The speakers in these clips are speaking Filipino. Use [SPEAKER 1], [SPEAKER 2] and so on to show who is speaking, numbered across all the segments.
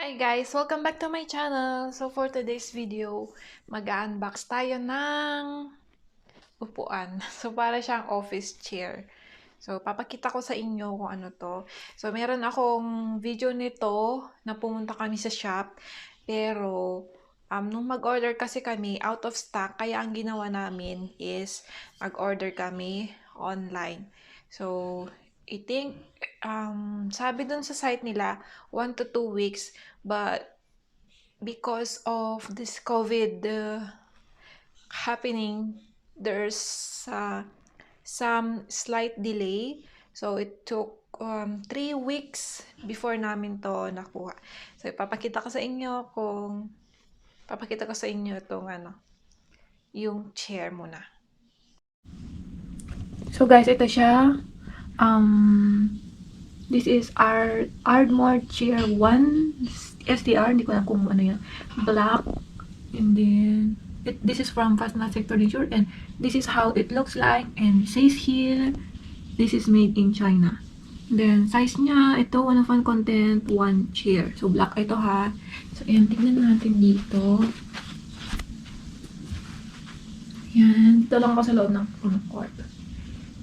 [SPEAKER 1] Hi guys! Welcome back to my channel! So for today's video, mag-unbox tayo ng upuan. So para siyang office chair. So papakita ko sa inyo kung ano to. So meron akong video nito na pumunta kami sa shop. Pero nung mag-order kasi kami, out of stock. Kaya ang ginawa namin is mag-order kami online. So I think, sabi dun sa site nila, 1 to 2 weeks. But because of this COVID happening, there's some slight delay. So it took 3 weeks before namin to nakuha. So papakita ko sa inyo itong yung chair muna. So guys, ito siya. This is our ARDMORE chair 1 SDR. Hindi ko alam kung ano yan. Black. And then, this is from Fast Plastic Furniture. And this is how it looks like. And it says here, this is made in China. Then, size niya, ito, 1 of 1 content, 1 chair. So, black ito ha. So, ayan, tignan natin dito. Yan. Dito lang ako sa loob ng kwarto.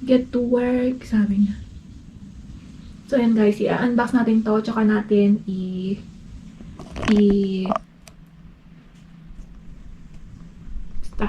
[SPEAKER 1] Get to work, sabi niya. So, ayan guys, i-unbox natin to, tsaka natin basta.